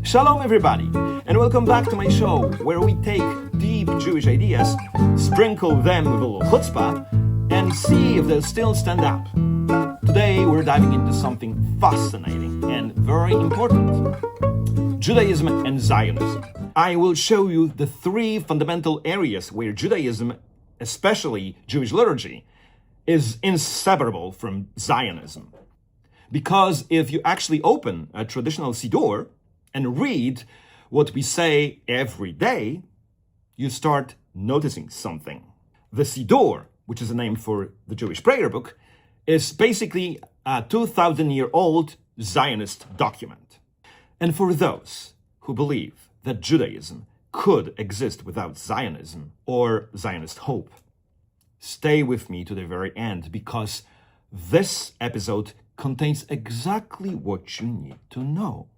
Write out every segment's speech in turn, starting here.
Shalom everybody, and welcome back to my show, where we take deep Jewish ideas, sprinkle them with a little chutzpah, and see if they'll still stand up. Today we're diving into something fascinating and very important: Judaism and Zionism. I will show you the three fundamental areas where Judaism, especially Jewish liturgy, is inseparable from Zionism. Because if you actually open a traditional Siddur and read what we say every day, you start noticing something. The Siddur, which is a name for the Jewish prayer book, is basically a 2,000-year-old Zionist document. And for those who believe that Judaism could exist without Zionism or Zionist hope, stay with me to the very end, because this episode contains exactly what you need to know.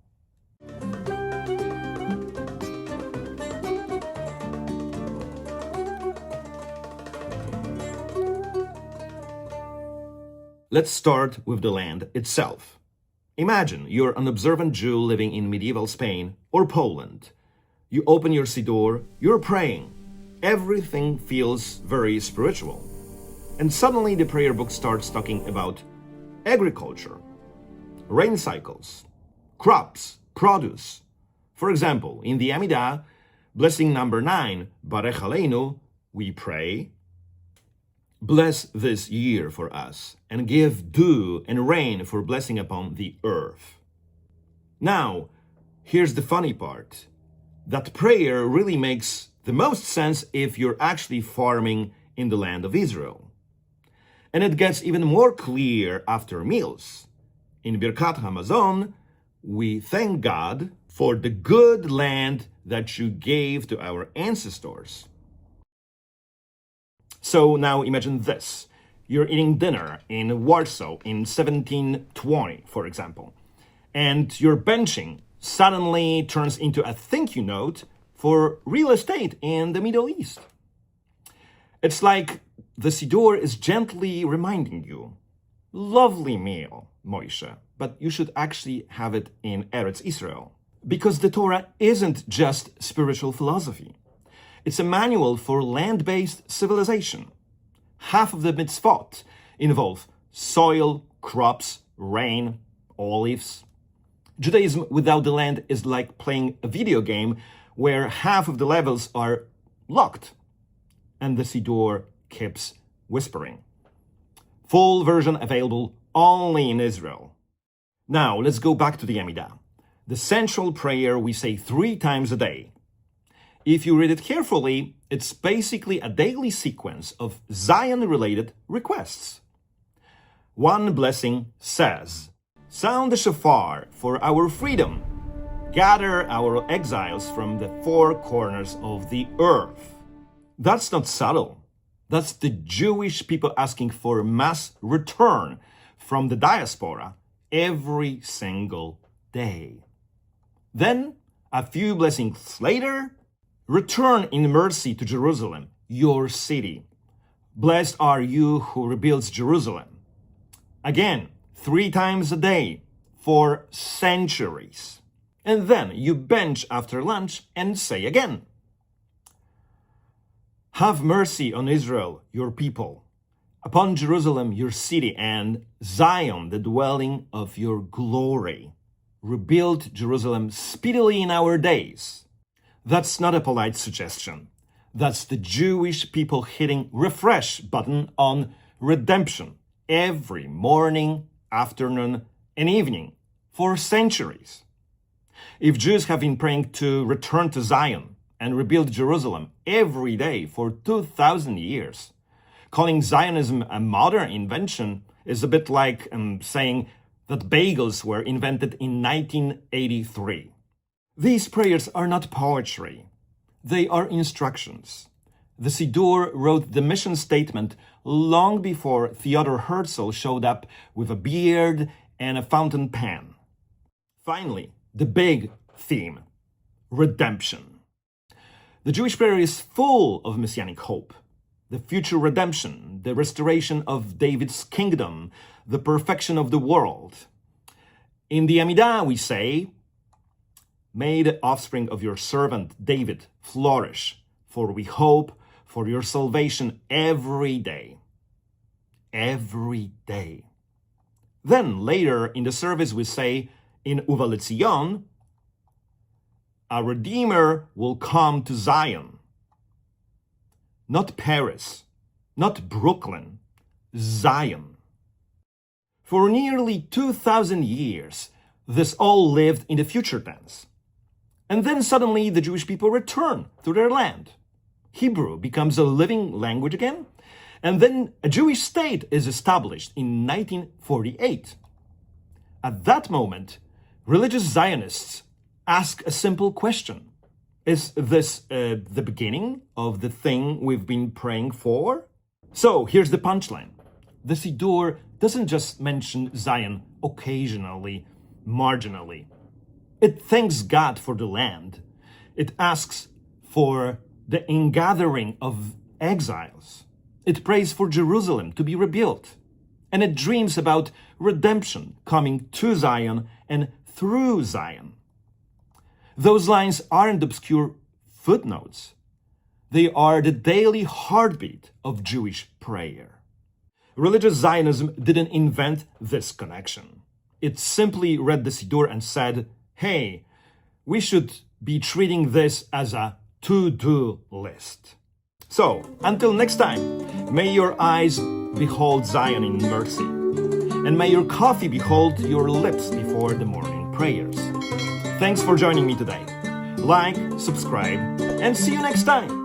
Let's start with the land itself. Imagine you're an observant Jew living in medieval Spain or Poland. You open your Siddur, you're praying. Everything feels very spiritual. And suddenly the prayer book starts talking about agriculture, rain cycles, crops, produce. For example, in the Amidah, blessing number 9, Barech Aleinu, we pray, bless this year for us, and give dew and rain for blessing upon the earth. Now, here's the funny part. That prayer really makes the most sense if you're actually farming in the land of Israel. And it gets even more clear after meals. In Birkat Hamazon, we thank God for the good land that you gave to our ancestors. So now imagine this. You're eating dinner in Warsaw in 1720, for example, and your benching suddenly turns into a thank you note for real estate in the Middle East. It's like the Siddur is gently reminding you, lovely meal, Moshe, but you should actually have it in Eretz Israel. Because the Torah isn't just spiritual philosophy. It's a manual for land-based civilization. Half of the mitzvot involve soil, crops, rain, olives. Judaism without the land is like playing a video game where half of the levels are locked. And the Siddur keeps whispering. Full version available only in Israel. Now, let's go back to the Amidah, the central prayer we say 3 times a day. If you read it carefully, it's basically a daily sequence of Zion-related requests. One blessing says, sound the shofar for our freedom. Gather our exiles from the 4 corners of the earth. That's not subtle. That's the Jewish people asking for mass return from the diaspora every single day. Then, a few blessings later, return in mercy to Jerusalem, your city. Blessed are you who rebuilds Jerusalem. Again, 3 times a day for centuries. And then you bench after lunch and say again, have mercy on Israel, your people, upon Jerusalem, your city, and Zion, the dwelling of your glory. Rebuild Jerusalem speedily in our days. That's not a polite suggestion. That's the Jewish people hitting refresh button on redemption every morning, afternoon, and evening for centuries. If Jews have been praying to return to Zion and rebuild Jerusalem every day for 2,000 years, calling Zionism a modern invention is a bit like saying that bagels were invented in 1983. These prayers are not poetry. They are instructions. The Siddur wrote the mission statement long before Theodor Herzl showed up with a beard and a fountain pen. Finally, the big theme, redemption. The Jewish prayer is full of messianic hope. The future redemption, the restoration of David's kingdom, the perfection of the world. In the Amidah, we say, May the offspring of your servant David flourish, for we hope for your salvation every day. Every day. Then later in the service we say, in Uva L'Tzion, a Redeemer will come to Zion. Not Paris, not Brooklyn, Zion. For nearly 2,000 years, this all lived in the future tense. And then suddenly the Jewish people return to their land. Hebrew becomes a living language again, and then a Jewish state is established in 1948. At that moment, religious Zionists ask a simple question. Is this the beginning of the thing we've been praying for? So here's the punchline. The Siddur doesn't just mention Zion occasionally, marginally. It thanks God for the land. It asks for the ingathering of exiles. It prays for Jerusalem to be rebuilt. And it dreams about redemption coming to Zion and through Zion. Those lines aren't obscure footnotes. They are the daily heartbeat of Jewish prayer. Religious Zionism didn't invent this connection. It simply read the Siddur and said, hey, we should be treating this as a to-do list. So, until next time, may your eyes behold Zion in mercy, and may your coffee behold your lips before the morning prayers. Thanks for joining me today. Like, subscribe, and see you next time.